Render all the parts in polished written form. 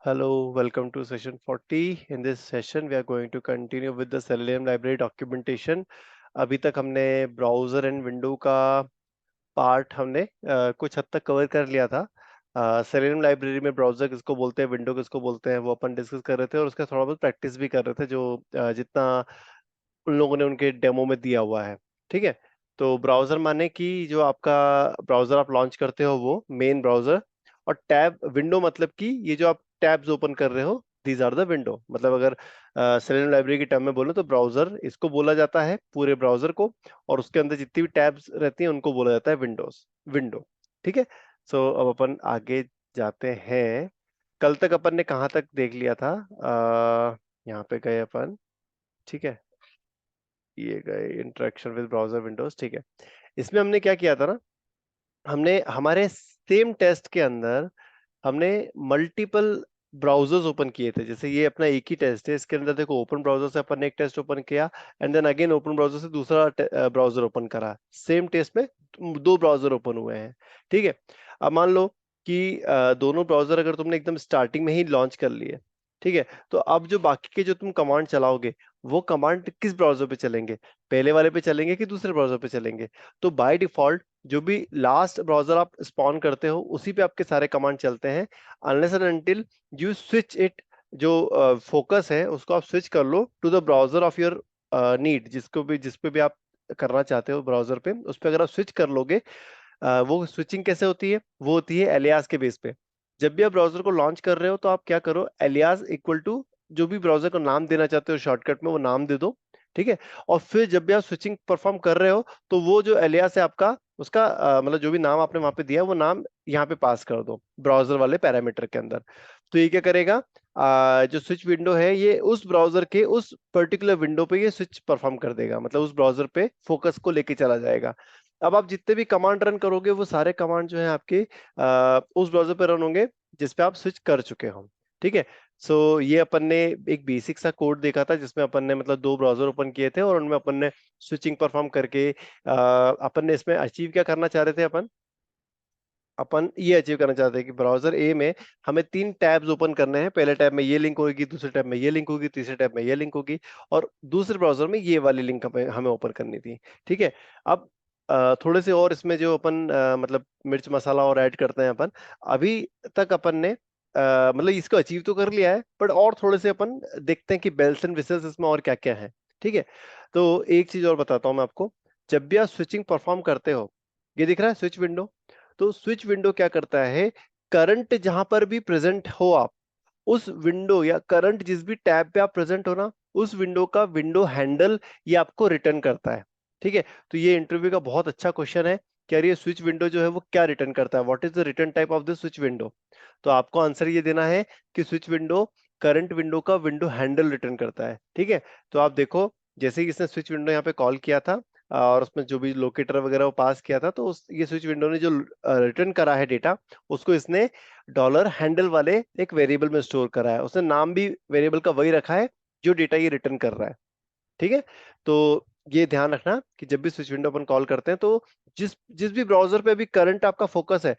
Hello, welcome to session 40. In this session, we are going to continue with the Selenium library documentation. अभी तक हमने browser and window का part हमने कुछ हद तक कवर कर लिया था। सेलेनियम लाइब्रेरी में ब्राउजर किसको बोलते हैं, विंडो किसको बोलते हैं, वो अपन डिस्कस कर रहे थे और उसका थोड़ा बहुत प्रैक्टिस भी कर रहे थे जो जितना उन लोगों ने उनके डेमो में दिया हुआ है। ठीक है, तो ब्राउजर माने कि जो आपका ब्राउजर आप लॉन्च करते हो वो मेन ब्राउजर, और टैब विंडो मतलब कि ये जो आप टैब्स ओपन कर रहे हो, दीज आर द विंडो। मतलब अगर सेलेनियम लाइब्रेरी की टर्म में बोलो तो ब्राउजर इसको बोला जाता है, पूरे ब्राउजर को, और उसके अंदर जितनी भी टैब्स रहती हैं उनको बोला जाता है विंडोज, विंडो। ठीक है, सो अब अपन आगे जाते हैं। कल तक अपन ने कहाँ तक देख लिया था? यहाँ पे गए अपन। ठीक है, ये गए इंटरेक्शन विद ब्राउजर विंडोज। ठीक है, इसमें हमने क्या किया था ना, हमने हमारे सेम टेस्ट के अंदर हमने मल्टीपल ब्राउजर्स ओपन किए थे। जैसे ये अपना एक ही टेस्ट है, इसके अंदर देखो ओपन ब्राउजर से अपन ने एक टेस्ट ओपन किया, and then again open browser से दूसरा ब्राउजर ओपन करा। सेम टेस्ट में दो ब्राउजर ओपन हुए हैं। ठीक है, अब मान लो कि दोनों ब्राउजर अगर तुमने एकदम स्टार्टिंग में ही लॉन्च कर लिए, ठीक है, तो अब जो बाकी के जो तुम कमांड चलाओगे वो कमांड किस ब्राउजर पे चलेंगे, पहले वाले पे चलेंगे कि दूसरे ब्राउजर पे चलेंगे? तो बाय डिफॉल्ट जो भी लास्ट ब्राउजर आप स्पॉन करते हो उसी पे आपके सारे कमांड चलते हैं, unless and until you switch it. जो फोकस है उसको आप स्विच कर लो to the browser of your need, जिस पे भी आप करना चाहते हो ब्राउजर पे, उस पे अगर आप स्विच कर लोगे, वो स्विचिंग कैसे होती है? वो होती है एलियास के बेस पे। जब भी आप ब्राउजर को लॉन्च कर रहे हो तो आप क्या करो, एलियास इक्वल टू जो भी ब्राउजर को नाम देना चाहते हो शॉर्टकट में वो नाम दे दो। ठीक है, और फिर जब भी आप स्विचिंग परफॉर्म कर रहे हो तो वो जो एलियास है आपका, उसका मतलब जो भी नाम आपने वहां पे दिया है वो नाम यहाँ पे पास कर दो ब्राउजर वाले पैरामीटर के अंदर। तो ये क्या करेगा, जो स्विच विंडो है ये उस ब्राउजर के उस पर्टिकुलर विंडो पे ये स्विच परफॉर्म कर देगा, मतलब उस ब्राउजर पे फोकस को लेके चला जाएगा। अब आप जितने भी कमांड रन करोगे वो सारे कमांड जो है आपके उस ब्राउजर पे रन होंगे जिस पे आप स्विच कर चुके हो। ठीक है, सो ये अपन ने एक बेसिक सा कोड देखा था जिसमें अपन ने मतलब दो ब्राउजर ओपन किए थे और उनमें अपन ने स्विचिंग परफॉर्म करके अपन ने इसमें अचीव क्या करना चाह रहे थे? अपन ये अचीव करना चाहते हैं कि ब्राउजर ए में हमें तीन टैब्स ओपन करने हैं। पहले टैब में ये लिंक होगी, दूसरे टैब में ये लिंक होगी, तीसरे टैब में ये लिंक होगी, और दूसरे ब्राउजर में ये वाली लिंक हमें ओपन करनी थी। ठीक है, अब थोड़े से और इसमें जो अपन मतलब मिर्च मसाला और ऐड करते हैं अपन। अभी तक अपन ने मतलब इसको अचीव तो कर लिया है, बट और थोड़े से अपन देखते हैं कि बेल्स एंड विसल्स इसमें और क्या क्या है। ठीक है, तो एक चीज और बताता हूँ मैं आपको। जब भी आप स्विचिंग परफॉर्म करते हो, ये दिख रहा है स्विच विंडो, तो स्विच विंडो क्या करता है, करंट जहां पर भी प्रेजेंट हो आप, उस विंडो या करंट जिस भी टैब पे आप प्रेजेंट हो ना, उस विंडो का विंडो हैंडल ये आपको रिटर्न करता है। ठीक है, तो ये इंटरव्यू का बहुत अच्छा क्वेश्चन है कि यार ये स्विच विंडो जो है वो क्या रिटर्न करता है, what is the return type of the switch window? तो आपको आंसर ये देना है कि स्विच विंडो करंट विंडो का विंडो हैंडल रिटर्न करता है। ठीक है, तो आप देखो जैसे ही इसने स्विच विंडो यहाँ पे कॉल किया था और उसमें जो भी लोकेटर वगैरह वो पास किया था, तो उस ये स्विच विंडो ने जो रिटर्न करा है डेटा, उसको इसने डॉलर हैंडल वाले एक वेरिएबल में स्टोर करा है। उसने नाम भी वेरिएबल का वही रखा है जो डेटा ये रिटर्न कर रहा है। ठीक है, तो ये ध्यान रखना कि जब भी स्विच विंडो अपन कॉल करते हैं तो जिस जिस भी ब्राउजर पे अभी करंट आपका फोकस है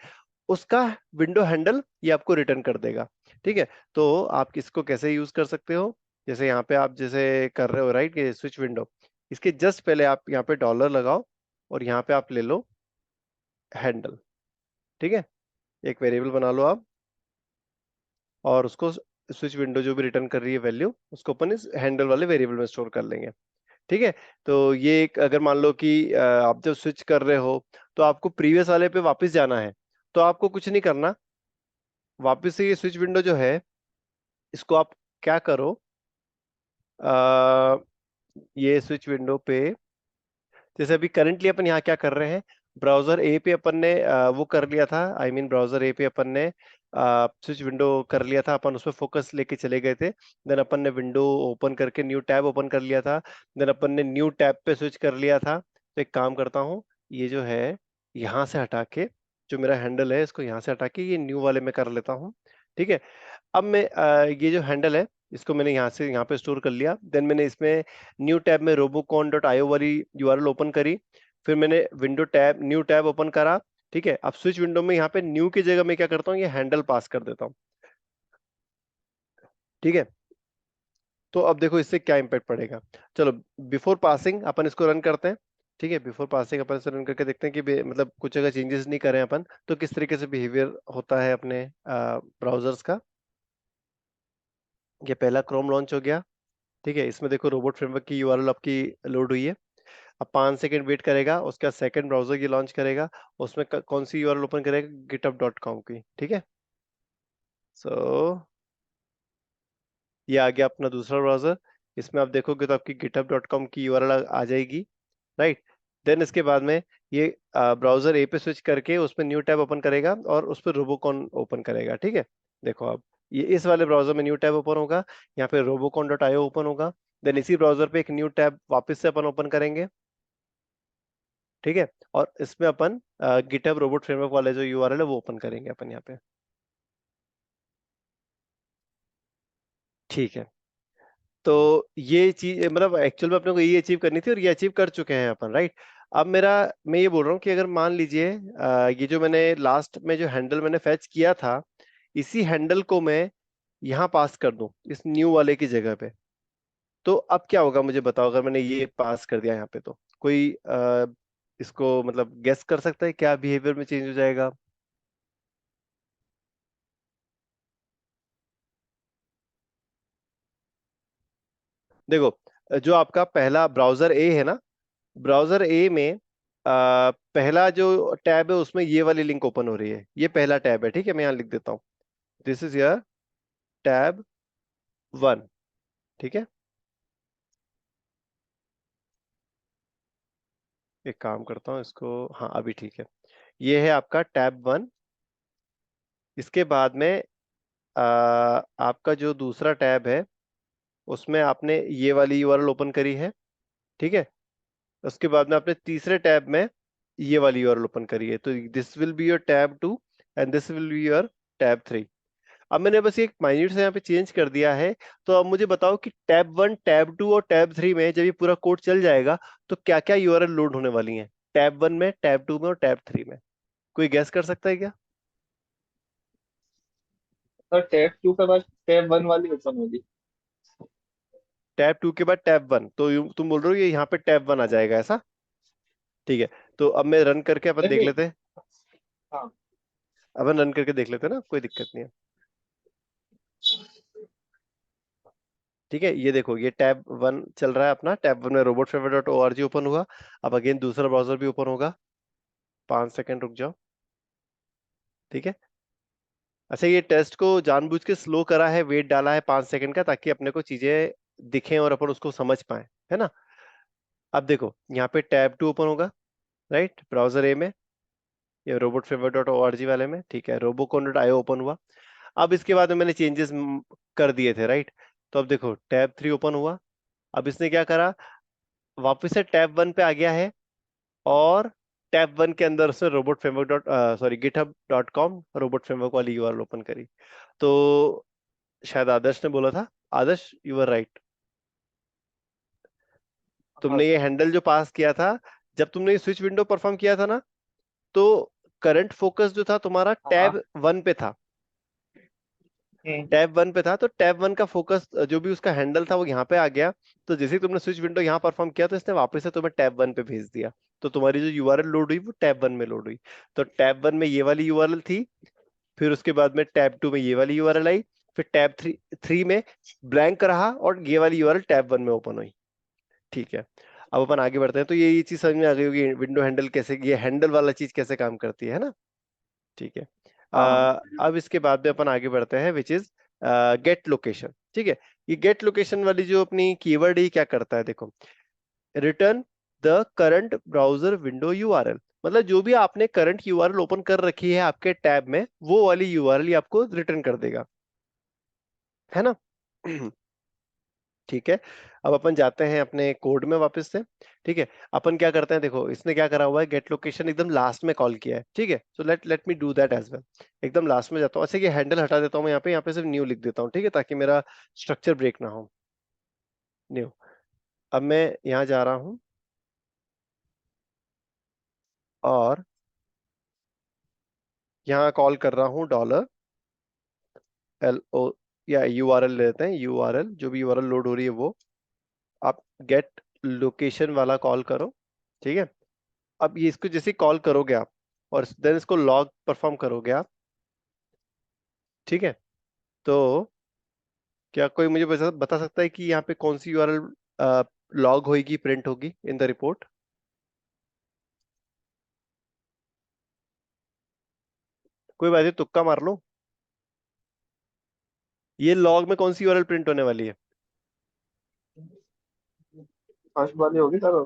उसका विंडो हैंडल ये आपको रिटर्न कर देगा। ठीक है, तो आप इसको कैसे यूज कर सकते हो? जैसे यहाँ पे आप जैसे कर रहे हो राइट, ये स्विच विंडो, इसके जस्ट पहले आप यहाँ पे डॉलर लगाओ और यहाँ पे आप ले लो हैंडल। ठीक है, एक वेरिएबल बना लो आप, और उसको स्विच विंडो जो भी रिटर्न कर रही है वैल्यू उसको अपन इस हैंडल वाले वेरिएबल में स्टोर कर लेंगे। ठीक है, तो ये एक अगर मान लो कि आप जब स्विच कर रहे हो तो आपको प्रीवियस वाले पे वापस जाना है, तो आपको कुछ नहीं करना। वापस से ये स्विच विंडो जो है इसको आप क्या करो, आ, ये स्विच विंडो पे जैसे अभी करंटली अपन यहाँ क्या कर रहे हैं, ब्राउजर ए पे अपन ने वो कर लिया था, आई मीन ब्राउजर ए पे अपन ने स्विच विंडो कर लिया था, अपन उस पर फोकस लेके चले गए थे। देन अपन ने विंडो ओपन करके न्यू टैब ओपन कर लिया था। देन अपन ने न्यू टैब पे स्विच कर लिया था। तो एक काम करता हूँ, ये जो है यहाँ से हटा के, जो मेरा हैंडल है इसको यहाँ से हटा के ये न्यू वाले में कर लेता हूँ। ठीक है, अब मैं ये जो हैंडल है इसको मैंने यहाँ से यहाँ पे स्टोर कर लिया। देन मैंने इसमें न्यू टैब में रोबोकॉन डॉट आईओ वाली यूआरएल ओपन करी। फिर मैंने window tab new tab open करा। ठीक है, अब स्विच विंडो में यहाँ पे न्यू की जगह मैं क्या करता हूँ, ये हैंडल पास कर देता हूँ। ठीक है। तो अब देखो इससे क्या इम्पैक्ट पड़ेगा। चलो, बिफोर पासिंग अपन इसको रन करते हैं। ठीक है, बिफोर पासिंग अपन इसे रन करके देखते हैं कि मतलब कुछ जगह चेंजेस नहीं करें अपन तो किस तरीके से बिहेवियर होता है अपने ब्राउजर्स का। ये पहला क्रोम लॉन्च हो गया। ठीक है, इसमें देखो रोबोट फ्रेमवर्क की यूआरएल आपकी लोड हुई है। अब 5 सेकंड वेट करेगा, उसका सेकंड ब्राउजर ये लॉन्च करेगा। उसमें कौन सी यूआरएल ओपन करेगा, github.com की। ठीक है, सो ये आ गया अपना दूसरा ब्राउजर। इसमें आप देखोगे तो आपकी github.com की यूआरएल आ जाएगी, राइट। देन इसके बाद में ये ब्राउजर ए पे स्विच करके उसमें न्यू टैब ओपन करेगा और उस पर रोबोकॉन ओपन करेगा। ठीक है, देखो अब ये इस वाले ब्राउजर में न्यू टैब ओपन होगा, यहाँ पे robocon.io ओपन होगा। देन इसी ब्राउजर पे एक न्यू टैब वापस से अपन ओपन करेंगे। ठीक है, और इसमें अपन गिटहब रोबोट फ्रेमवर्क वाले जो यूआरएल है वो ओपन करेंगे अपन यहाँ पे। ठीक है, तो ये चीज मतलब एक्चुअल में अपने को ये अचीव करनी थी और ये अचीव कर चुके हैं अपन, राइट। अब मेरा मैं ये बोल रहा हूँ कि अगर मान लीजिए ये जो मैंने लास्ट में जो हैंडल मैंने फैच किया था, इसी हैंडल को मैं यहाँ पास कर दूं इस न्यू वाले की जगह पे, तो अब क्या होगा मुझे बताओ। अगर मैंने ये पास कर दिया यहाँ पे तो कोई इसको मतलब गेस कर सकता है क्या बिहेवियर में चेंज हो जाएगा। देखो, जो आपका पहला ब्राउजर ए है ना, ब्राउजर ए में पहला जो टैब है उसमें ये वाली लिंक ओपन हो रही है, ये पहला टैब है। ठीक है, मैं यहाँ लिख देता हूँ, दिस इज योर टैब 1। ठीक है, एक काम करता हूँ इसको, हाँ अभी ठीक है। ये है आपका टैब 1। इसके बाद में आपका जो दूसरा टैब है उसमें आपने ये वाली यूआरएल ओपन करी है। ठीक है, उसके बाद में आपने तीसरे टैब में ये वाली यूआरएल ओपन करी है, तो this will be your tab 2 and this will be your tab 3। अब मैंने बस एक माइन्यूट से यहाँ पे चेंज कर दिया है। तो अब मुझे बताओ कि टैब 1, टैब 2 और टैब 3 में जब ये पूरा कोड चल जाएगा तो क्या क्या यूआरएल लोड होने वाली हैं, टैब 1 में, टैब 2 में और टैब 3 में। कोई गैस कर सकता है क्या। और टैब 2 के बाद टैब 1 वाली ओपन होगी। टैब 2 के बाद टैब 1, तो तुम बोल रहे हो ये यहाँ पे टैब 1 आ जाएगा ऐसा। ठीक है, तो अब मैं रन करके अपन नहीं देख नहीं। लेते हैं। हाँ। अपन रन करके देख लेते हैं ना, कोई दिक्कत नहीं है। ठीक है, ये देखो ये टैब 1 चल रहा है अपना, टैब 1 में robotfavor.org ओपन हुआ। अब अगेन दूसरा ब्राउजर भी ओपन होगा। 5 सेकंड रुक जाओ। ठीक है, अच्छा ये टेस्ट को जानबूझ के स्लो करा है, वेट डाला है 5 सेकंड का ताकि अपने को चीजें दिखें और अपन उसको समझ पाए, है ना। अब देखो यहाँ पे टैब 2 ओपन होगा, राइट, ब्राउजर ए में, ये robotfavor.org वाले में। ठीक है, robocon.io ओपन हुआ। अब इसके बाद में मैंने चेंजेस कर दिए थे, राइट। तो अब देखो टैब 3 ओपन हुआ। अब इसने क्या करा, वापस से टैब 1 पे आ गया है और टैब 1 के अंदर उसने robot framework dot sorry github.com robot framework वाली यूआरएल ओपन करी। तो शायद आदर्श ने बोला था, आदर्श यू आर राइट। हाँ तुमने ये सर। हैंडल जो पास किया था, जब तुमने ये स्विच विंडो परफॉर्म किया था ना, तो करंट फोकस जो था तुम्हारा हाँ। टैब 1 पे था। हम्म। टैब 1 पे था तो टैब 1 का फोकस जो भी उसका हैंडल था वो यहाँ पे आ गया। तो जैसे ही तुमने स्विच विंडो यहाँ परफॉर्म किया तो इसने वापस से तुम्हें टैब 1 पे भेज दिया। तो तुम्हारी जो यूआरएल लोड हुई वो टैब 1 में लोड हुई। तो टैब 1 में ये वाली यूआरएल थी, फिर उसके बाद में टैब 2 में ये वाली यूआरएल आई, फिर टैब 3 में ब्लैंक रहा और ये वाली यूआरएल टैब 1 में ओपन हुई। ठीक है, अब अपन आगे बढ़ते हैं। तो ये चीज समझ में आ गई होगी विंडो हैंडल कैसे, ये हैंडल वाला चीज कैसे काम करती है ना। ठीक है, हाँ। अब इसके बाद में अपन आगे बढ़ते हैं विच इज गेट लोकेशन। ठीक है, ये गेट लोकेशन वाली जो अपनी कीवर्ड है ये क्या करता है देखो, return the current browser window URL. मतलब जो भी आपने करंट यूआरएल ओपन कर रखी है आपके टैब में वो वाली यूआरएल आपको रिटर्न कर देगा, है ना। ठीक है, अब अपन जाते हैं अपने कोड में वापस से। ठीक है, अपन क्या करते हैं, देखो इसने क्या करा हुआ है, गेट लोकेशन एकदम लास्ट में कॉल किया है। ठीक है, so let let me do that as well. एकदम लास्ट में जाता हूँ, अच्छा ये हैंडल हटा देता हूँ मैं यहाँ पे सिर्फ न्यू लिख देता हूँ। ठीक है, ताकि मेरा स्ट्रक्चर ब्रेक ना हो। न्यू, अब मैं यहाँ जा रहा हूँ और यहाँ कॉल कर रहा हूँ $, या यूआरएल लेते हैं, यूआरएल जो भी यूआरएल लोड हो रही है वो आप गेट लोकेशन वाला कॉल करो, ठीक है। अब ये इसको जैसे कॉल करोगे आप और देन इसको लॉग परफॉर्म करोगे आप, ठीक है। तो क्या कोई मुझे बता सकता है कि यहाँ पे कौन सी यूआरएल लॉग होगी, प्रिंट होगी इन द रिपोर्ट? कोई बात नहीं, तुक्का मार लो। ये लॉग में कौन सी यूआरएल प्रिंट होने वाली है? फर्स्ट वाली होगी सर।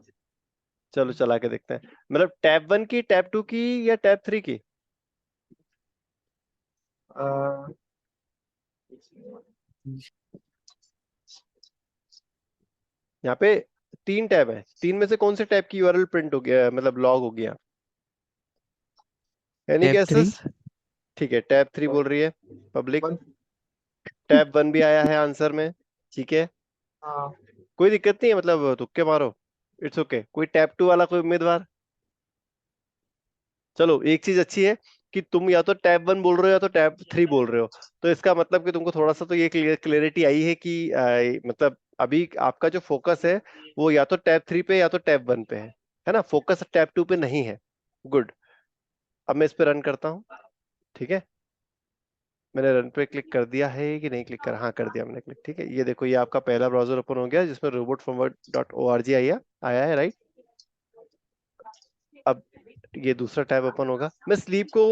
चलो चला के देखते हैं। मतलब टैब 1 की, टैब 2 की, या टैब 3 की? अ, यहाँ पे 3 टैब है, 3 में से कौन से टैब की यूआरएल प्रिंट हो गया, मतलब लॉग हो गया? Any tab 3। गेसेस? ठीक है, टैब 3 बोल रही है पब्लिक। वन। टैब 1 भी आया है आंसर में, ठीक है। हाँ। कोई दिक्कत नहीं है, मतलब तुक्के मारो, इट्स ओके। कोई टैब 2 वाला कोई उम्मीदवार? चलो एक चीज अच्छी है कि तुम या तो टैब 1 बोल रहे हो या तो टैब 3 बोल रहे हो, तो इसका मतलब कि तुमको थोड़ा सा तो ये क्लियरिटी आई है कि मतलब अभी आपका जो फोकस है वो या तो टैब 3 पे या तो टैब 1 पे है ना, फोकस टैब 2 पे नहीं है। गुड। अब मैं इस पे रन करता हूँ, ठीक है। मैंने रन पे क्लिक कर दिया है कि नहीं क्लिक कर, हाँ कर दिया मैंने क्लिक, ठीक है। ये देखो, ये आपका पहला ब्राउजर ओपन हो गया जिसमें robotforward.org आया है, राइट। अब ये दूसरा टैब ओपन होगा। मैं स्लीप को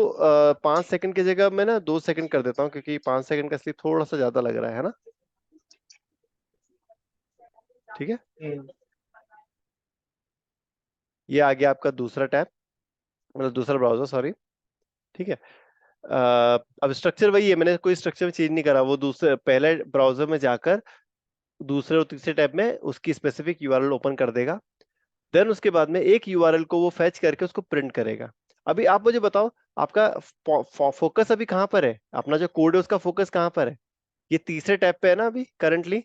5 सेकंड की जगह मैं ना 2 सेकंड कर देता हूँ, क्योंकि 5 सेकंड का स्लीप थोड़ा सा ज्यादा लग रहा है ना, ठीक है। हम्म। ये आ गया आपका दूसरा टैब, मतलब दूसरा ब्राउजर, सॉरी, ठीक है। अब स्ट्रक्चर वही है, मैंने कोई स्ट्रक्चर में चेंज नहीं करा। वो दूसरे पहले ब्राउजर में जाकर दूसरे और तीसरे टैब में उसकी स्पेसिफिक यूआरएल ओपन कर देगा। देन उसके बाद में एक यूआरएल को वो फेच करके उसको प्रिंट करेगा। अभी आप मुझे बताओ, आपका फोकस अभी कहाँ पर है? अपना जो कोड है उसका फोकस कहाँ पर है? ये तीसरे टैब पे है ना अभी करंटली,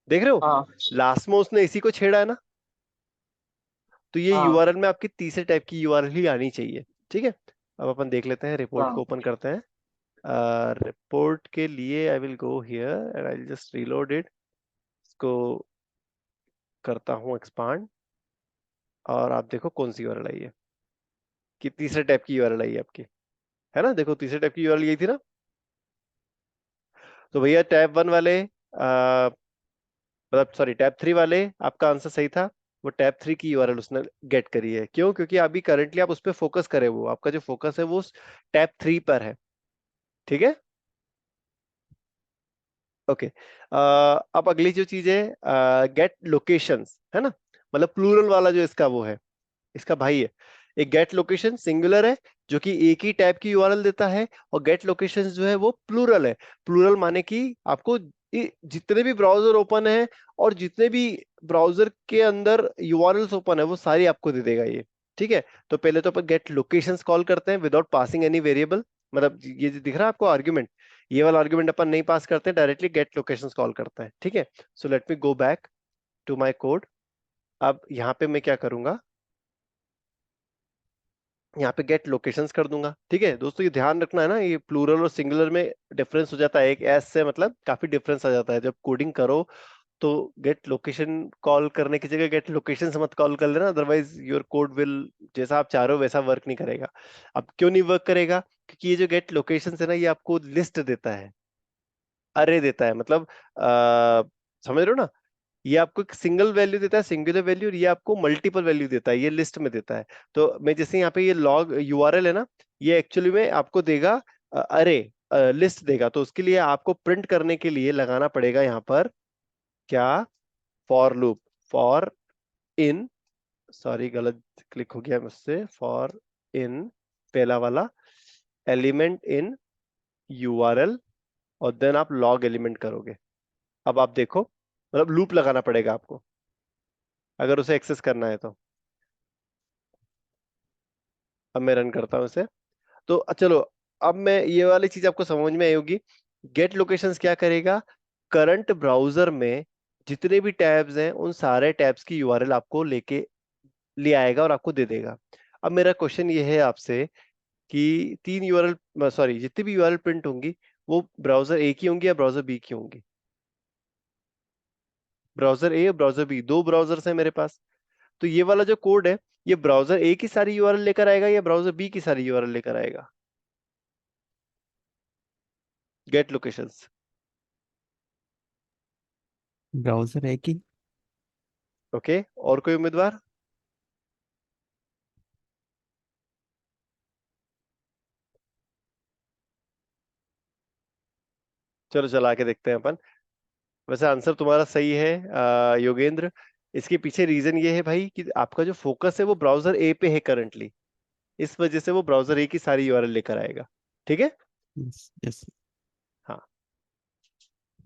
देख रहे हो? हाँ। लास्ट में उसने इसी को छेड़ा है ना, तो ये हाँ। यूआरएल में आपकी तीसरे टाइप की यूआरएल ही आनी चाहिए, ठीक है। अब अपन देख लेते हैं, रिपोर्ट को हाँ। ओपन करते हैं। रिपोर्ट के लिए I will go here and I just reload it, इसको करता हूँ एक्सपांड, और आप देखो कौन सी यूआरएल आई है, कि तीसरे टाइप की यूआरएल आई है आपकी, है ना। देखो तीसरे टाइप की यूआरएल यही थी ना। तो भैया टैब 1 वाले मतलब सॉरी टैब 3 वाले, आपका आंसर सही था। वो टैब 3 की यूआरएल उसने गेट करी है। क्यों? क्योंकि अभी करंटली आप उस पर फोकस करें, वो आपका जो फोकस है वो टैब 3 पर है, ठीक है। ओके। अब अगली जो चीज है, गेट लोकेशंस, है ना, मतलब प्लूरल वाला जो इसका वो है, इसका भाई है। एक गेट लोकेशन सिंगुलर है जो कि एक ही टाइप की यूआरएल देता है, और गेट लोकेशंस जो है वो प्लूरल है। प्लूरल माने कि आपको जितने भी ब्राउजर ओपन है और जितने भी ब्राउजर के अंदर यूआरएल्स ओपन है वो सारी आपको दे देगा ये, ठीक है। तो पहले तो अपन गेट लोकेशंस कॉल करते हैं विदाउट पासिंग एनी वेरिएबल, मतलब ये जो दिख रहा है आपको आर्ग्यूमेंट, ये वाला आर्ग्यूमेंट अपन नहीं पास करते हैं, डायरेक्टली गेट लोकेशंस कॉल करते हैं, ठीक है। So let me go back to my code. अब यहाँ पे मैं क्या करूंगा, यहाँ पे गेट लोकेशंस कर दूंगा, ठीक है। दोस्तों ये ध्यान रखना है ना, ये प्लूरल और सिंगुलर में डिफरेंस हो जाता है, एक एस से मतलब काफी डिफरेंस आ जाता है जब कोडिंग करो। तो गेट लोकेशन कॉल करने की जगह गेट लोकेशन से मत कॉल कर लेना, अदरवाइज योर कोड विल, जैसा आप चाह रहे हो वैसा वर्क नहीं करेगा। अब क्यों नहीं वर्क करेगा? क्योंकि ये जो गेट लोकेशन है ना, ये आपको लिस्ट देता है, अरे देता है, मतलब समझ रहे हो ना। ये आपको एक सिंगल वैल्यू देता है, सिंगुलर वैल्यू, और ये आपको मल्टीपल वैल्यू देता है, ये लिस्ट में देता है। तो मैं जैसे यहाँ पे ये लॉग यूआरएल है ना, ये एक्चुअली में आपको देगा अरे लिस्ट देगा। तो उसके लिए आपको प्रिंट करने के लिए लगाना पड़ेगा यहाँ पर क्या, for loop, for in, sorry गलत क्लिक हो गया मुझसे, फॉर इन पहला वाला एलिमेंट इन यूआरएल, और देन आप लॉग एलिमेंट करोगे। अब आप देखो, मतलब लूप लगाना पड़ेगा आपको अगर उसे एक्सेस करना है तो। अब मैं रन करता हूँ इसे, तो चलो, अब मैं ये वाली चीज आपको समझ में आई होगी। गेट लोकेशंस क्या करेगा, करंट ब्राउजर में जितने भी टैब्स हैं उन सारे टैब्स की यूआरएल आपको लेके ले आएगा और आपको दे देगा। अब मेरा क्वेश्चन ये है आपसे कि तीन यूआरएल, सॉरी, जितनी भी यूआरएल प्रिंट होंगी वो ब्राउजर ए की होंगी या ब्राउजर बी की होंगी? ब्राउजर ए और ब्राउजर बी, दो ब्राउजर्स हैं मेरे पास। तो ये वाला जो कोड है, ये ब्राउजर ए की सारी यूआरएल लेकर आएगा या ब्राउजर बी की सारी यूआरएल लेकर आएगा? Gate locations. ब्राउजर है कि। ओके, और कोई उम्मीदवार? चलो चला के देखते हैं अपन। वैसे आंसर तुम्हारा सही है योगेंद्र। इसके पीछे रीजन ये है भाई कि आपका जो फोकस है वो ब्राउजर ए पे है करंटली, इस वजह से वो ब्राउजर ए की सारी यूआरएल लेकर आएगा। ठीक है। Yes yes. हाँ,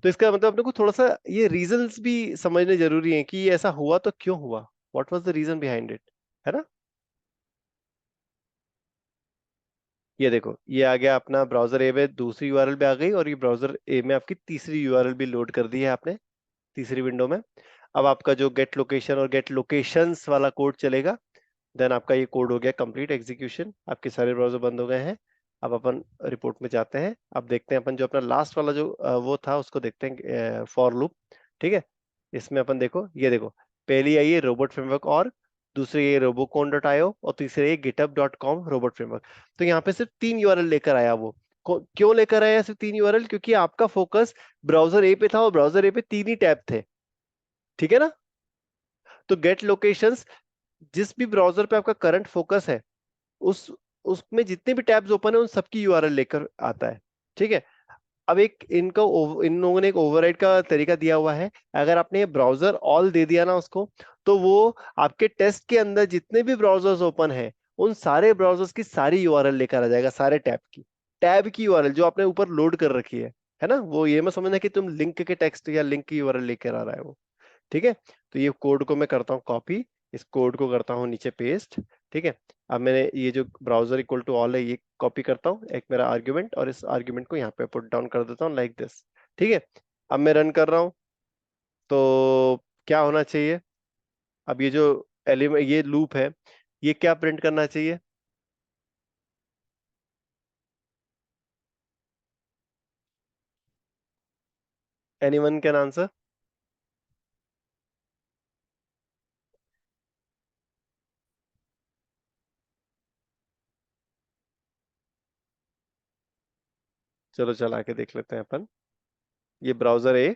तो इसका मतलब अपने को थोड़ा सा ये रीजंस भी समझने जरूरी है कि ये ऐसा हुआ तो क्यों हुआ, what was the reason behind it, है ना। ये देखो, ये आ गया अपना ब्राउजर ए में दूसरी यूआरएल भी आ गई, और ये ब्राउजर ए में आपकी तीसरी यूआरएल भी लोड कर दी है आपने तीसरी विंडो में। अब आपका जो गेट लोकेशन और गेट लोकेशंस वाला कोड चलेगा। देन आपका ये कोड हो गया कंप्लीट एग्जीक्यूशन, आपके सारे ब्राउजर बंद हो गए हैं। अब अपन रिपोर्ट में जाते हैं। अब देखते हैं अपन जो अपना लास्ट वाला जो वो था उसको देखते हैं, फॉर लूप। ठीक है। इसमें अपन देखो, ये देखो, पहली आई है रोबोट फ्रेमवर्क, और दूसरी ये robocon.io, और तीसरी ये github.com रोबोट फ्रेमवर्क। तो यहाँ पे सिर्फ तीन यूआरएल लेकर आया वो। क्यों लेकर आया सिर्फ तीन यूआरएल? क्योंकि आपका फोकस ब्राउजर ए पे था, और ब्राउजर ए पे तीन ही टैब थे। ठीक है ना। तो गेट लोकेशंस, जिस भी ब्राउजर पे आपका करंट फोकस है, उस उसमें जितने भी टैब्स ओपन है उन सबकी यूआरएल लेकर आता है। ठीक है। अब एक इनका इन लोगों ने एक ओवरराइड का तरीका दिया हुआ है। अगर आपने ये ब्राउजर ऑल दे दिया ना उसको, तो वो आपके टेस्ट के अंदर जितने भी ब्राउजर्स ओपन हैं उन सारे ब्राउजर्स की सारी यूआरएल लेकर आ जाएगा, सारे टैब की यूआरएल जो आपने ऊपर लोड कर रखी है ना। वो ये मत समझना कि तुम लिंक के टेक्स्ट या लिंक की यूआरएल लेकर आ रहा है वो। ठीक है। तो ये कोड को मैं करता हूँ कॉपी, इस कोड को करता हूँ नीचे पेस्ट। ठीक है। अब मैंने ये जो ब्राउजर इक्वल टू ऑल है ये कॉपी करता हूँ, एक मेरा आर्ग्यूमेंट, और इस आर्ग्यूमेंट को यहाँ पे पुट डाउन कर देता हूँ लाइक दिस। ठीक है। अब मैं रन कर रहा हूँ, तो क्या होना चाहिए? अब ये जो एलिमेंट, ये लूप है, ये क्या प्रिंट करना चाहिए? Anyone can answer? चलो चला के देख लेते हैं अपन। ये ब्राउजर ए,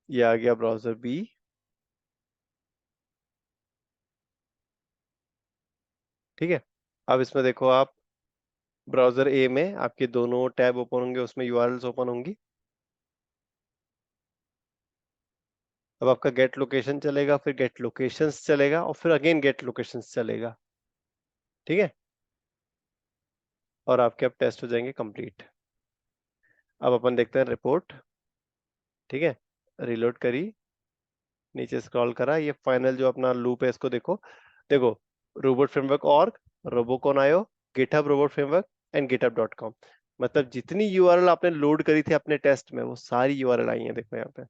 ये आ गया ब्राउजर बी। ठीक है। अब इसमें देखो आप, ब्राउजर ए में आपके दोनों टैब ओपन होंगे, उसमें यूआरएल्स ओपन होंगी। अब आपका गेट लोकेशन चलेगा, फिर गेट लोकेशंस चलेगा, और फिर अगेन गेट लोकेशंस चलेगा। ठीक है। और आपके अब टेस्ट हो जाएंगे कंप्लीट। अब अपन देखते हैं रिपोर्ट। ठीक है। रिलोड करी, नीचे स्क्रॉल करा, ये फाइनल जो अपना लूप है इसको देखो। देखो, रोबोट फ्रेमवर्क ऑर्ग, रोबोकॉन आयो, GitHub robot framework and github.com। मतलब जितनी यूआरएल आपने लोड करी थी अपने टेस्ट में वो सारी यूआरएल आई हैं, देखो यहाँ पे।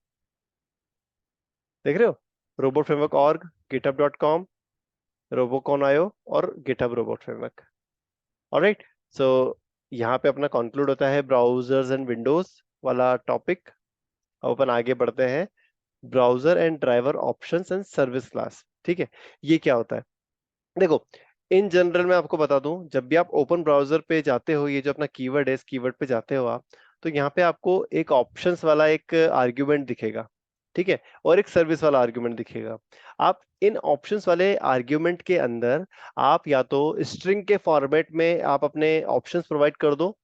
देख रहे हो? Robot framework org, github.com, Robocon आयो, और गिटहब रोबोट फ्रेमवर्क। ऑलराइट। सो यहाँ पे अपना कंक्लूड होता है ब्राउजर्स एंड विंडोज वाला टॉपिक। अब अपन आगे बढ़ते हैं, browser and driver options and service class. ठीक है। ये क्या होता है? देखो, इन जनरल मैं आपको बता दूं, जब भी आप ओपन ब्राउजर पे जाते हो, ये जो अपना कीवर्ड है, इस कीवर्ड पे जाते हो आप, तो यहाँ पे आपको एक ऑप्शंस वाला एक आर्ग्यूमेंट दिखेगा। ठीक है। और एक सर्विस वाला आर्ग्यूमेंट दिखेगा। आप इन ऑप्शंस वाले आर्ग्यूमेंट के अंदर आप या तो स्ट्रिंग के फॉर्मेट में आप अपने ऑप्शंस प्रोवाइड कर दो,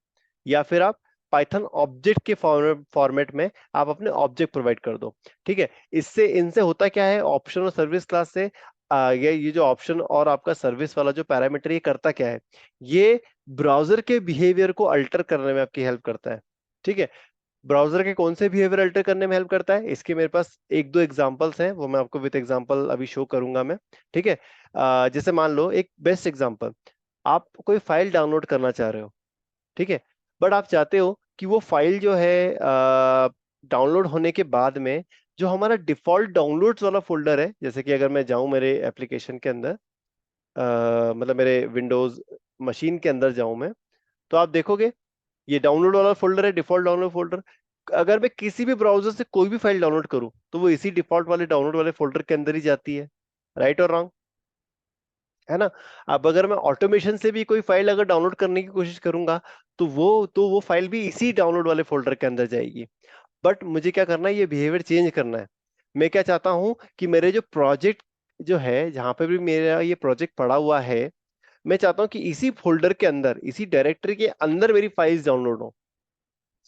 या फिर आप पाइथन ऑब्जेक्ट के फॉर्मेट में आप अपने ऑब्जेक्ट प्रोवाइड कर दो। ठीक है। इससे इनसे होता क्या है, ऑप्शन और सर्विस क्लास से ये जो ऑप्शन और आपका सर्विस वाला जो पैरामीटर, ये करता क्या है? ये ब्राउजर के बिहेवियर को अल्टर करने में आपकी हेल्प करता है। ठीक है। ब्राउजर के कौन से बिहेवियर अल्टर करने में हेल्प करता है, इसके मेरे पास एक दो एग्जांपल्स हैं, वो मैं आपको विद एग्जांपल अभी शो करूंगा मैं। ठीक है। जैसे मान लो एक बेस्ट एग्जांपल, आप कोई फाइल डाउनलोड करना चाह रहे हो। ठीक है। बट आप चाहते हो कि वो फाइल जो है डाउनलोड होने के बाद में जो हमारा डिफॉल्ट डाउनलोड्स वाला फोल्डर है, जैसे कि अगर मैं जाऊं मेरे एप्लीकेशन के अंदर, मतलब मेरे विंडोज मशीन के अंदर जाऊं मैं, तो आप देखोगे ये डाउनलोड वाला फोल्डर है, डिफॉल्ट डाउनलोड फोल्डर। अगर मैं किसी भी ब्राउजर से कोई भी फाइल डाउनलोड करूं तो वो इसी डिफॉल्ट वाले डाउनलोड वाले फोल्डर के अंदर ही जाती है। राइट और रॉन्ग? है ना? अब अगर मैं ऑटोमेशन से भी कोई फाइल अगर डाउनलोड करने की कोशिश करूंगा तो वो फाइल भी इसी डाउनलोड वाले फोल्डर के अंदर जाएगी। बट मुझे क्या करना है, ये बिहेवियर चेंज करना है। मैं क्या चाहता हूं कि मेरे जो प्रोजेक्ट जो है, जहां पे भी मेरा ये प्रोजेक्ट पड़ा हुआ है, मैं चाहता हूं कि इसी फोल्डर के अंदर, इसी डायरेक्टरी के अंदर मेरी फाइल्स डाउनलोड हो।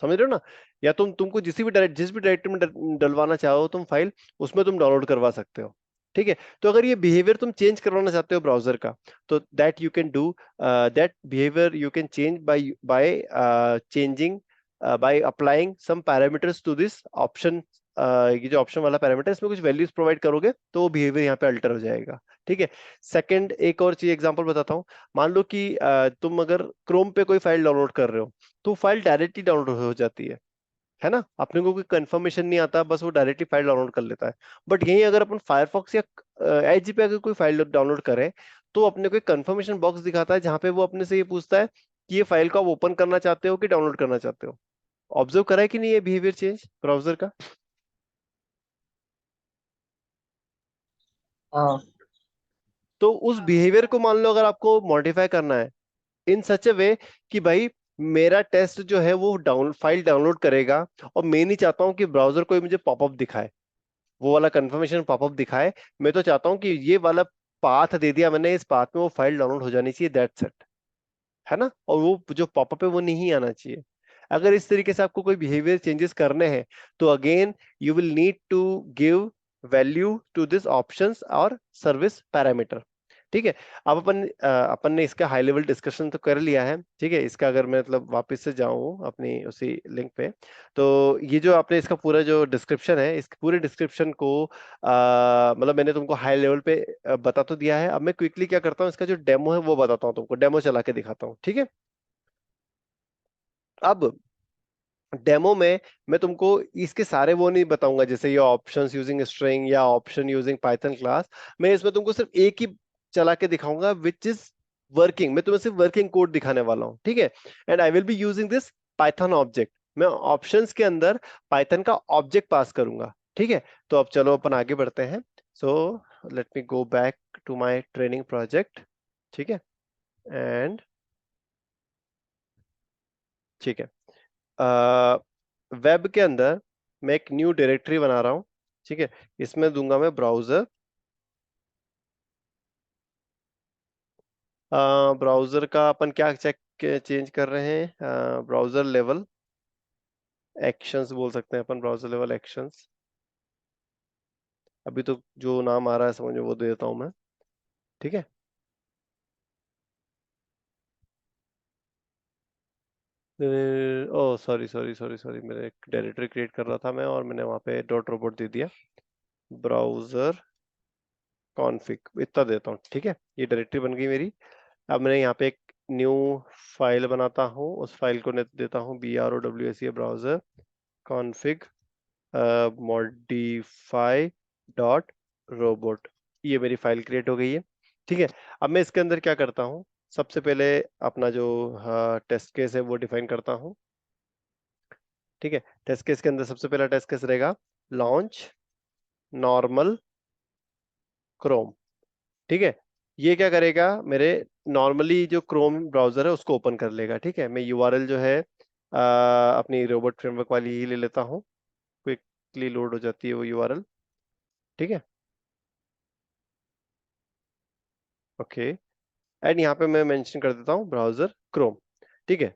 समझ रहे हो ना? या तुमको जिस भी डायरेक्टरी में डलवाना चाहो तुम फाइल, उसमें तुम डाउनलोड करवा सकते हो। ठीक है? तो अगर ये बिहेवियर तुम चेंज करवाना चाहते हो ब्राउजर का, तो that you can do, that behaviour you can change by changing, by applying some parameters to this option. ये जो ऑप्शन वाला पैरामीटर, इसमें कुछ वैल्यूज प्रोवाइड करोगे तो वो बिहेवियर यहाँ पे अल्टर हो जाएगा। ठीक है? सेकंड, एक और चीज एग्जांपल बताता हूँ। मान लो कि तुम अगर क्रोम पे कोई फाइल डाउनलोड कर रहे हो, तो फाइल डायरेक्टली डाउनलोड हो जाती है ना? अपने को कोई कंफर्मेशन नहीं आता, बस वो डायरेक्टली फाइल डाउनलोड कर लेता है। बट यही अगर अपन फायरफॉक्स या एज पे अगर कोई फाइल डाउनलोड करें, तो अपने को एक कंफर्मेशन बॉक्स दिखाता है, जहां पे वो अपने से ये पूछता है कि ये फाइल को आप ओपन करना चाहते हो कि डाउनलोड करना चाहते हो। ऑब्जर्व करा है कि नहीं ये बिहेवियर चेंज ब्राउजर का? हाँ। तो उस बिहेवियर को मान लो अगर आपको मॉडिफाई करना है इन सच ए वे कि भाई मेरा टेस्ट जो है वो फाइल डाउनलोड करेगा, और मैं नहीं चाहता हूं कि ब्राउजर कोई मुझे पॉपअप दिखाए, वो वाला कंफर्मेशन पॉपअप दिखाए। मैं तो चाहता हूं कि ये वाला पाथ दे दिया मैंने, इस पाथ में वो फाइल डाउनलोड हो जानी चाहिए, दैट्स इट। है ना? और वो जो पॉपअप है वो नहीं आना चाहिए। अगर इस तरीके से आपको कोई बिहेवियर चेंजेस करने हैं, तो again you will need to give value to this options और सर्विस पैरामीटर। ठीक है? अब अपन ने इसका हाई लेवल डिस्कशन तो कर लिया है। ठीक है? इसका अगर मैं मतलब वापस से जाऊं अपनी उसी लिंक पे, तो ये जो आपने इसका पूरा जो डिस्क्रिप्शन है, इस पूरे डिस्क्रिप्शन को मतलब मैंने तुमको हाई लेवल पे बता तो दिया है। अब मैं क्विकली क्या करता हूँ, इसका जो डेमो है वो बताता हूँ तुमको, डेमो चला के दिखाता हूँ। ठीक है? अब डेमो में मैं तुमको इसके सारे वो नहीं बताऊंगा, जैसे ये ऑप्शंस यूजिंग स्ट्रिंग या ऑप्शन यूजिंग पाइथन क्लास। मैं इसमें तुमको सिर्फ एक ही चला के दिखाऊंगा विच इज वर्किंग। मैं तुम्हें सिर्फ वर्किंग कोड दिखाने वाला हूँ। ठीक है? And I will be using this Python object. मैं ऑप्शंस के अंदर पाइथन का ऑब्जेक्ट पास करूंगा। ठीक है? तो अब चलो अपन आगे बढ़ते हैं। So let me go back to my training project. ठीक है? एंड ठीक है, वेब के अंदर मैं एक न्यू डायरेक्टरी बना रहा हूँ। ठीक है? इसमें दूंगा मैं ब्राउजर। ब्राउजर का अपन क्या चेक चेंज कर रहे हैं, ब्राउजर लेवल एक्शंस बोल सकते हैं अपन, ब्राउजर लेवल एक्शंस। अभी तो जो नाम आ रहा है समझ में वो दे देता हूं मैं। ठीक है? ओ सॉरी सॉरी सॉरी सॉरी, मेरे एक डायरेक्टरी क्रिएट कर रहा था मैं, और मैंने वहां पे डॉट रोबोट दे दिया। ब्राउजर कॉन्फ़िग इतना देता हूँ। ठीक है? ये डायरेक्टरी बन गई मेरी। अब मैं यहाँ पे एक न्यू फाइल बनाता हूँ, उस फाइल को देता हूँ BROWSE browser config modify dot robot. ये मेरी फाइल क्रिएट हो गई है। ठीक है? अब मैं इसके अंदर क्या करता हूँ, सबसे पहले अपना जो टेस्ट केस है वो डिफाइन करता हूँ। ठीक है? टेस्ट केस के अंदर सबसे पहला टेस्ट केस रहेगा लॉन्च नॉर्मल क्रोम। ठीक है? ये क्या करेगा, मेरे नॉर्मली जो क्रोम ब्राउजर है उसको ओपन कर लेगा। ठीक है? मैं यूआरएल जो है अपनी रोबोट फ्रेमवर्क वाली ही ले लेता हूँ, क्विकली लोड हो जाती है वो यूआरएल। ठीक है? ओके। एंड यहाँ पे मैं मेंशन कर देता हूँ ब्राउजर क्रोम। ठीक है?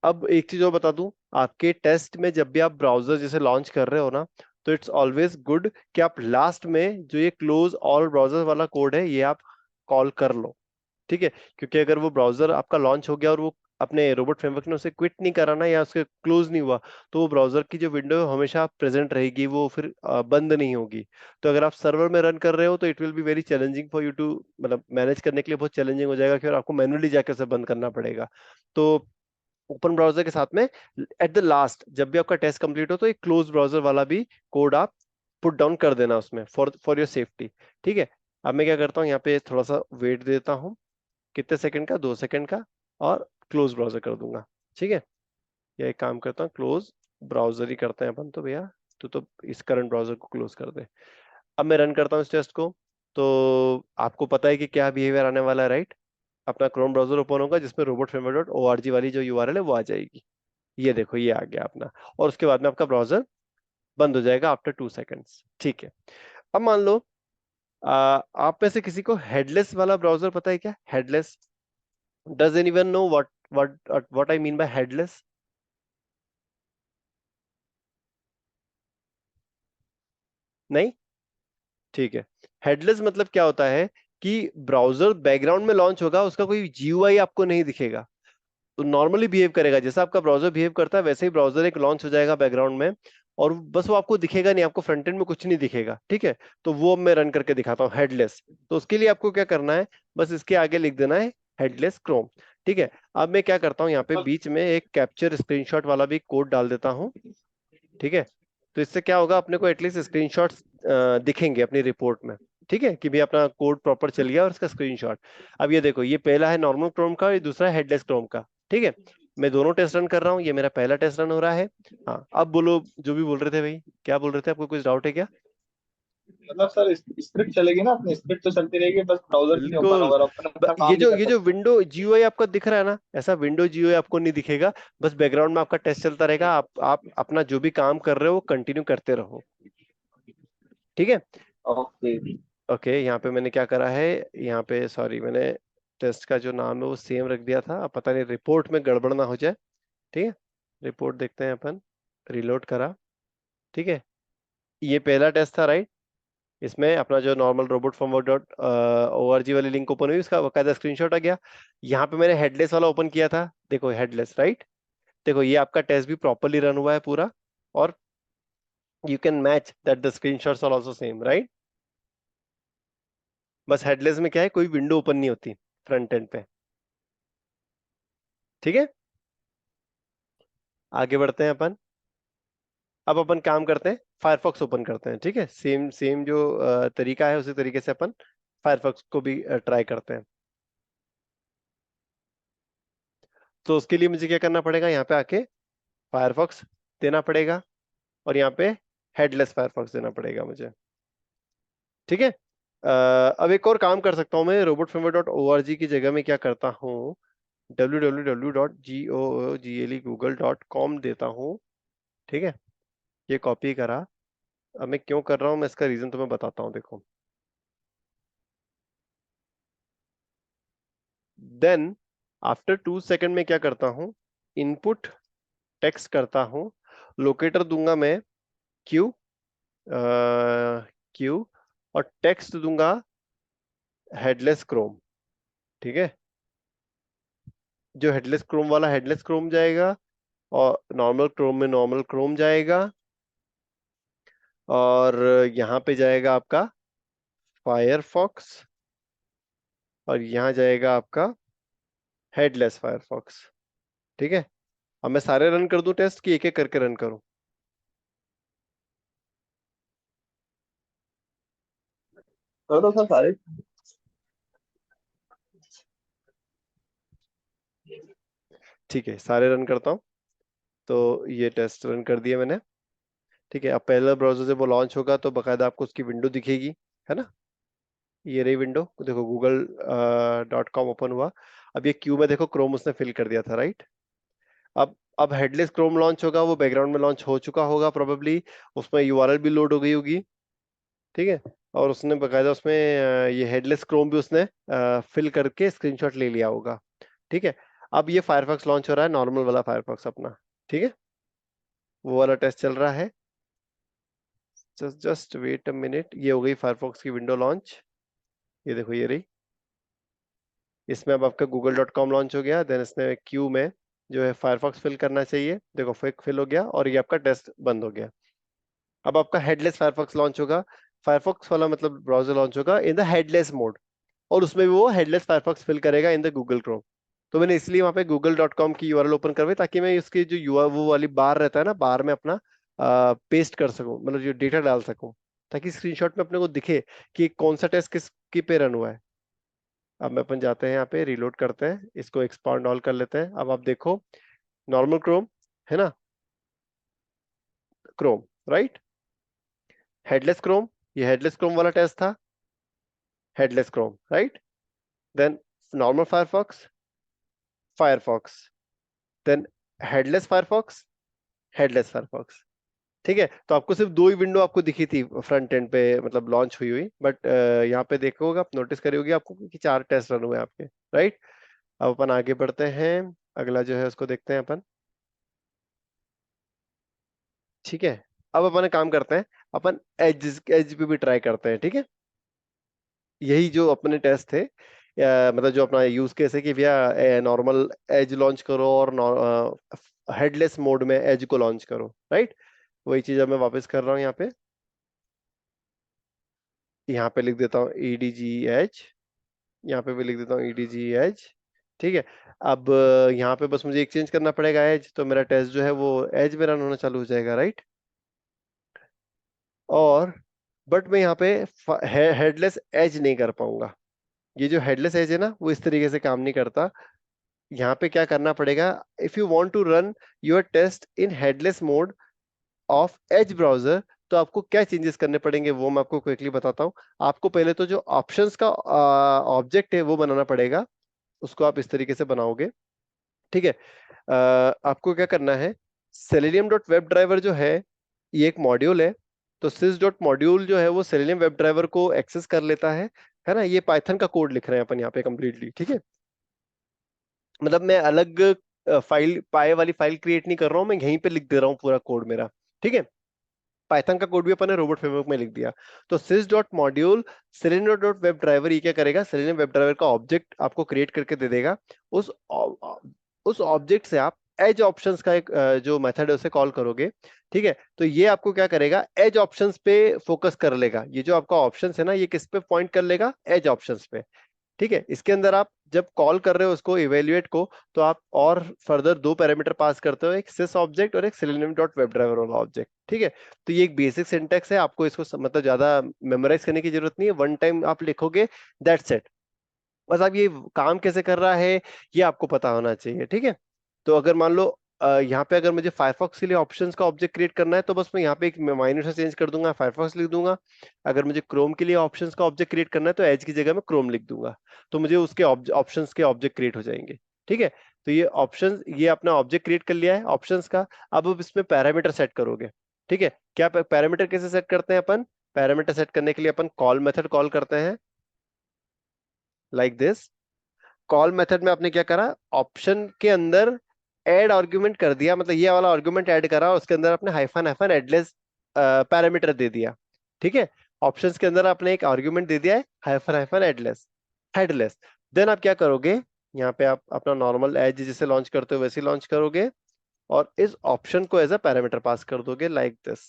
अब एक चीज और बता दूं, आपके टेस्ट में जब भी आप ब्राउजर जैसे लॉन्च कर रहे हो ना, तो इट्स ऑलवेज गुड कि आप लास्ट में जो ये क्लोज ऑल ब्राउजर वाला कोड है ये आप कॉल कर लो। ठीक है? क्योंकि अगर वो ब्राउजर आपका लॉन्च हो गया और वो अपने रोबोट फ्रेमवर्क ने उसे क्विट नहीं कराना या उसके क्लोज नहीं हुआ, तो वो ब्राउजर की जो विंडो है हमेशा प्रेजेंट रहेगी, वो फिर बंद नहीं होगी। तो अगर आप सर्वर में रन कर रहे हो तो it will be very challenging for you too, मतलब मैनेज करने के लिए बहुत चैलेंजिंग हो जाएगा, फिर आपको मैनुअली जाकर उसे बंद करना पड़ेगा। तो ओपन ब्राउजर के साथ में एट द लास्ट जब भी आपका टेस्ट कंप्लीट हो, तो एक क्लोज ब्राउजर वाला भी कोड आप पुट डाउन कर देना उसमें, फॉर फॉर योर सेफ्टी। ठीक है? अब मैं क्या करता हूँ, यहाँ पे थोड़ा सा वेट देता हूँ, कितने सेकंड का, 2 सेकंड का, और क्लोज ब्राउजर कर दूंगा। ठीक है, ये एक काम करता हूँ, क्लोज ब्राउजर ही करते हैं अपन तो भैया। तो इस करंट ब्राउजर को क्लोज कर दे। अब मैं रन करता हूँ इस टेस्ट को, तो आपको पता है कि क्या बिहेवियर आने वाला है, राइट? अपना क्रोम ब्राउजर ओपन होगा जिसमें robotframework.org वाली जो यूआरएल है वो आ जाएगी। ये देखो, ये आ गया अपना, और उसके बाद में आपका ब्राउजर बंद हो जाएगा आफ्टर 2 सेकेंड्स। ठीक है, अब मान लो आप में से किसी को हेडलेस वाला ब्राउजर पता है क्या? Headless, does anyone know what I mean by headless? नहीं? ठीक है, हेडलेस मतलब क्या होता है कि ब्राउजर बैकग्राउंड में लॉन्च होगा, उसका कोई जीयूआई आपको नहीं दिखेगा। तो नॉर्मली बिहेव करेगा जैसा आपका ब्राउजर बिहेव करता है, वैसे ही ब्राउजर एक लॉन्च हो जाएगा बैकग्राउंड में, और बस वो आपको दिखेगा नहीं, आपको फ्रंट एंड में कुछ नहीं दिखेगा। ठीक है, तो वो मैं रन करके दिखाता हूँ हेडलेस। तो उसके लिए आपको क्या करना है, बस इसके आगे लिख देना है हेडलेस क्रोम। ठीक है, अब मैं क्या करता हूँ, यहाँ पे बीच में एक कैप्चर स्क्रीनशॉट वाला भी कोड डाल देता हूँ। ठीक है, तो इससे क्या होगा, अपने को एटलीस्ट स्क्रीनशॉट्स दिखेंगे अपनी रिपोर्ट में। ठीक है, कि भी अपना कोड प्रॉपर चल गया और इसका स्क्रीनशॉट। अब ये देखो, ये पहला है नॉर्मल क्रोम का, ये दूसरा है हेडलेस क्रोम का। ठीक है, मैं दोनों टेस्ट रन कर रहा हूँ, ये मेरा पहला टेस्ट रन हो रहा है। हाँ, अब बोलो जो भी बोल रहे थे भाई, क्या बोल रहे थे, आपको कुछ डाउट है क्या? मतलब सर स्क्रिप्ट चलेगी ना, अपनी स्क्रिप्ट तो चलती रहेगी, बस ब्राउजर नहीं ओपन बिल्कुल। होगा और अपन अपना ये काम नहीं जो कर ये जो सकते। विंडो जीयूआई आपका दिख रहा है ना, ऐसा विंडो जीयूआई आपको नहीं दिखेगा। बस बैकग्राउंड में आपका टेस्ट चलता रहेगा, आप अपना जो भी काम कर रहे हो वो कंटिन्यू करते रहो। ठीक है। ओके। ओके, यहाँ पे मैंने क्या करा है, यहाँ पे सॉरी, मैंने टेस्ट का जो नाम है वो सेम रख दिया था, अब पता नहीं रिपोर्ट में गड़बड़ ना हो जाए। ठीक है, रिपोर्ट देखते हैं अपन, रिलोड करा। ठीक है, ये पहला टेस्ट था, राइट? इसमें अपना जो नॉर्मल robotframework.org वाली लिंक ओपन हुई, उसका बकायदा स्क्रीनशॉट आ गया। यहाँ पे मैंने हेडलेस वाला ओपन किया था, देखो हेडलेस, राइट? देखो ये आपका टेस्ट भी प्रॉपरली रन हुआ है पूरा, और you can match that the screenshots are also same, right? बस हेडलेस में क्या है, कोई विंडो ओपन नहीं होती फ्रंट एंड पे। ठीक है, आगे बढ़ते हैं अपन। अब अपन काम करते हैं, फायरफॉक्स ओपन करते हैं। ठीक है, सेम सेम जो तरीका है उसी तरीके से अपन फायरफॉक्स को भी ट्राई करते हैं। तो उसके लिए मुझे क्या करना पड़ेगा, यहाँ पे आके फायरफॉक्स देना पड़ेगा, और यहाँ पे हेडलेस फायरफॉक्स देना पड़ेगा मुझे। ठीक है, अब एक और काम कर सकता हूँ मैं, robotframework.org की जगह में क्या करता हूँ, www.googlegoogle.com देता हूँ। ठीक है, ये कॉपी करा। अब मैं क्यों कर रहा हूँ, मैं इसका रीजन तुम्हें बताता हूँ, देखो। देन आफ्टर 2 सेकंड में क्या करता हूँ, इनपुट टेक्स्ट करता हूँ, लोकेटर दूंगा मैं क्यू, क्यू, और टेक्स्ट दूंगा हेडलेस क्रोम। ठीक है, जो हेडलेस क्रोम वाला हेडलेस क्रोम जाएगा, और नॉर्मल क्रोम में नॉर्मल क्रोम जाएगा, और यहाँ पे जाएगा आपका फायरफॉक्स, और यहाँ जाएगा आपका हेडलेस फायरफॉक्स। ठीक है, अब मैं सारे रन कर दूं टेस्ट, कि एक एक करके रन करूं? कर दो सर सारे। ठीक है, सारे रन करता हूँ। तो ये टेस्ट रन कर दिए मैंने। ठीक है, अब पहला ब्राउजर जब वो लॉन्च होगा तो बकायदा आपको उसकी विंडो दिखेगी, है ना? ये रही विंडो, देखो google.com ओपन हुआ। अब ये क्यू में देखो क्रोम उसने फिल कर दिया था, राइट? अब हेडलेस क्रोम लॉन्च होगा, वो बैकग्राउंड में लॉन्च हो चुका होगा प्रोबेबली, उसमें यूआरएल भी लोड हो गई होगी। ठीक है, और उसने बकायदा उसमें ये हेडलेस क्रोम भी उसने फिल करके स्क्रीनशॉट ले लिया होगा। ठीक है, अब ये फायरफॉक्स लॉन्च हो रहा है, नॉर्मल वाला फायरफॉक्स अपना। ठीक है, वो वाला टेस्ट चल रहा है। जस्ट वेट अ मिनट, ये हो गई फायरफॉक्स की विंडो लॉन्च। ये देखो, ये रही। इसमें अब आपका google.com लॉन्च हो गया, देन इसने क्यू में जो है फायरफॉक्स फिल करना चाहिए, देखो फिल हो गया, और ये आपका टेस्ट बंद हो गया। अब आपका हेडलेस फायरफॉक्स लॉन्च होगा, फायरफॉक्स वाला मतलब ब्राउजर लॉन्च होगा इन द हेडलेस मोड, और उसमें भी वो हेडलेस फायरफॉक्स फिल करेगा इन द गूगल क्रोम। तो मैंने इसलिए वहां पे google.com की यूआरएल ओपन करवाई, ताकि मैं इसकी जो वो वाली बार रहता है ना, बार में अपना पेस्ट कर सकूं, मतलब जो डेटा डाल सकूं। ताकि स्क्रीनशॉट में अपने को दिखे कि कौन सा टेस्ट किस पे रन हुआ है। अब मैं अपन जाते हैं यहाँ पे, रीलोड करते हैं, इसको एक्सपांड ऑल कर लेते हैं। अब आप देखो नॉर्मल क्रोम है ना, क्रोम राइट, हेडलेस क्रोम, ये हेडलेस क्रोम वाला टेस्ट था, headless Chrome right, then normal Firefox, Firefox, then headless Firefox, headless Firefox. ठीक है, तो आपको सिर्फ दो ही विंडो आपको दिखी थी फ्रंट एंड पे, मतलब लॉन्च हुई हुई, बट यहाँ पे देखोगे आप, नोटिस करोगे आपको कि 4 टेस्ट रन हुए आपके, राइट। अब अपन आगे बढ़ते हैं, अगला जो है उसको देखते हैं अपन। ठीक है, अब अपन एक काम करते हैं, अपन एज एज पे भी ट्राई करते हैं। ठीक है, यही जो अपने टेस्ट थे, मतलब जो अपना यूज केस है कि भैया नॉर्मल एज लॉन्च करो और हेडलेस मोड में एज को लॉन्च करो, राइट। वही चीज अब मैं वापस कर रहा हूँ यहाँ पे, यहाँ पे लिख देता हूँ EDG एज, यहाँ पे भी लिख देता हूँ EDG एज। ठीक है, अब यहाँ पे बस मुझे एक चेंज करना पड़ेगा एज, तो मेरा टेस्ट जो है वो एज में रन होना चालू हो जाएगा, राइट। और बट मैं यहाँ पे हेडलेस एज नहीं कर पाऊंगा। ये जो हेडलेस एज है ना, वो इस तरीके से काम नहीं करता। यहाँ पे क्या करना पड़ेगा, if you want to run your test in headless mode of Edge browser, तो आपको क्या चेंजेस करने पड़ेंगे वो मैं आपको क्विकली बताता हूँ। आपको पहले तो जो ऑप्शंस का ऑब्जेक्ट है वो बनाना पड़ेगा, उसको आप इस तरीके से बनाओगे। ठीक है, आपको क्या करना है, सेलेनियम डॉट वेब ड्राइवर जो है ये एक मॉड्यूल है, तो sys डॉट मॉड्यूल जो है वो सेलेनियम वेब ड्राइवर को एक्सेस कर लेता है ना। ये पाइथन का कोड लिख रहे हैं अपन यहाँ पे कंप्लीटली। ठीक है, मतलब मैं अलग फाइल पाए वाली फाइल क्रिएट नहीं कर रहा हूँ, मैं यहीं पे लिख दे रहा हूँ पूरा कोड मेरा। ठीक है, पाइथन का कोड भी अपन ने रोबोट फ्रेमवर्क में लिख दिया। तो sys dot module selenium dot web driver, ये क्या करेगा, सेलेनियम वेब ड्राइवर का ऑब्जेक्ट आपको क्रिएट करके दे देगा। उस ऑब्जेक्ट से आप एज ऑप्शंस का एक जो मेथड है उसे कॉल करोगे। ठीक है, तो ये आपको क्या करेगा, एज ऑप्शंस पे फोकस कर लेगा। ये जो आपका ऑप्शंस है ना, ये किस पे पॉइंट कर लेगा, एज ऑप्शंस पे। ठीक है, इसके अंदर आप जब कॉल कर रहे हो उसको इवेल्युएट को, तो आप और फर्दर दो पैरामीटर पास करते हो, एक सिस ऑब्जेक्ट और एक सेलेनियम डॉट वेब ड्राइवर वाला ऑब्जेक्ट। ठीक है, तो ये एक बेसिक सिंटेक्स है, आपको इसको मतलब ज्यादा मेमोराइज करने की जरूरत नहीं है, वन टाइम आप लिखोगे, दैट्स इट। बस आप ये काम कैसे कर रहा है ये आपको पता होना चाहिए। ठीक है, तो अगर मान लो यहाँ पे अगर मुझे फायरफॉक्स के लिए ऑप्शंस का ऑब्जेक्ट क्रिएट करना है, तो बस मैं यहाँ पे एक माइनर सा चेंज कर दूंगा, फायरफॉक्स लिख दूंगा। अगर मुझे क्रोम के लिए ऑप्शंस का ऑब्जेक्ट क्रिएट करना है, तो एज की जगह मैं क्रोम लिख दूंगा, तो मुझे उसके ऑप्शंस के ऑब्जेक्ट क्रिएट हो जाएंगे। ठीक है, तो ये ऑप्शंस, ये अपना ऑब्जेक्ट क्रिएट कर लिया है ऑप्शंस का। अब आप इसमें पैरामीटर सेट करोगे। ठीक है, क्या पैरामीटर कैसे सेट करते हैं अपन, पैरामीटर सेट करने के लिए अपन कॉल मेथड कॉल करते हैं, लाइक दिस। कॉल मेथड में आपने क्या करा, ऑप्शन के अंदर ऐड आर्गुमेंट कर दिया, मतलब ये वाला आर्गुमेंट ऐड करा, उसके अंदर आपने हाइफन हाइफन एडलेस पैरामीटर दे दिया। ठीक है, ऑप्शंस के अंदर आपने एक आर्गुमेंट दे दिया है हाइफन हाइफन एडलेस, हेडलेस। देन आप क्या करोगे, यहाँ पे आप अपना नॉर्मल एज जिसे लॉन्च करते हो वैसे लॉन्च करोगे, और इस ऑप्शन को एज अ पैरामीटर पास कर दोगे, लाइक दिस।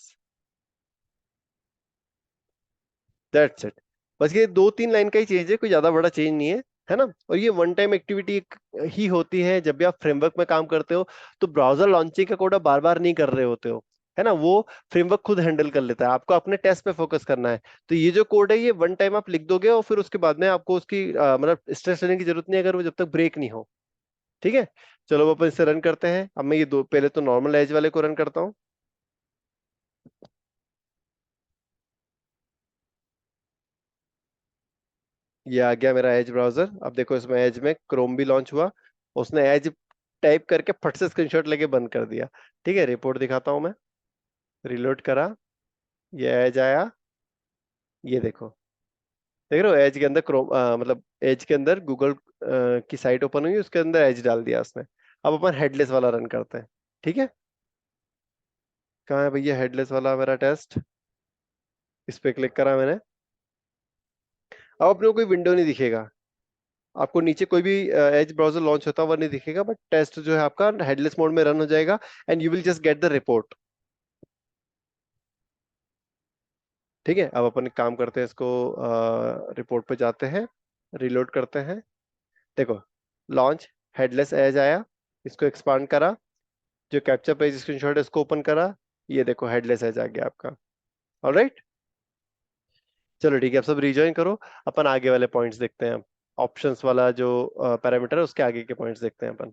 That's it. बस ये 2-3 लाइन का ही चेंज है, कोई ज्यादा बड़ा चेंज नहीं है ना। और ये वन टाइम एक्टिविटी ही होती है जब भी आप फ्रेमवर्क में काम करते हो, तो ब्राउजर लॉन्चिंग का कोड आप बार बार नहीं कर रहे होते हो, है ना। वो फ्रेमवर्क खुद हैंडल कर लेता है, आपको अपने टेस्ट पे फोकस करना है। तो ये जो कोड है ये वन टाइम आप लिख दोगे, और फिर उसके बाद में आपको उसकी मतलब स्ट्रेस लेने की जरूरत नहीं है, अगर वो जब तक ब्रेक नहीं हो। ठीक है, चलो वो अपन इसे रन करते हैं। अब मैं ये दो पहले तो नॉर्मल एज वाले को रन करता हूँ। ये आ गया मेरा एज ब्राउजर। अब देखो इसमें एज में क्रोम भी लॉन्च हुआ, उसने एज टाइप करके फट से स्क्रीनशॉट लेके बंद कर दिया। ठीक है, रिपोर्ट दिखाता हूं मैं, रिलोड करा, ये एज आया, ये देखो, देख रहे हो एज के अंदर क्रोम मतलब एज के अंदर गूगल की साइट ओपन हुई, उसके अंदर एज डाल दिया उसने। अब अपन हेडलेस वाला रन करते हैं। ठीक है, कहाँ है भैया हेडलेस वाला मेरा टेस्ट, इस पे क्लिक करा मैंने। अब अपने को कोई विंडो नहीं दिखेगा, आपको नीचे कोई भी एज ब्राउजर लॉन्च होता हुआ नहीं दिखेगा, बट टेस्ट जो है आपका हेडलेस मोड में रन हो जाएगा, and you will just get the report. ठीक है, अब अपन एक काम करते हैं, इसको रिपोर्ट पे जाते हैं, रिलोड करते हैं। देखो लॉन्च हेडलेस एज आया, इसको एक्सपांड करा, जो कैप्चर पेज स्क्रीनशॉट है इसको ओपन करा, ये देखो हेडलेस एज आ गया आपका। ऑलराइट, चलो ठीक है, अब सब रिजॉइन करो, अपन आगे वाले पॉइंट्स देखते हैं। ऑप्शंस वाला जो पैरामीटर है उसके आगे के पॉइंट्स देखते हैं अपन।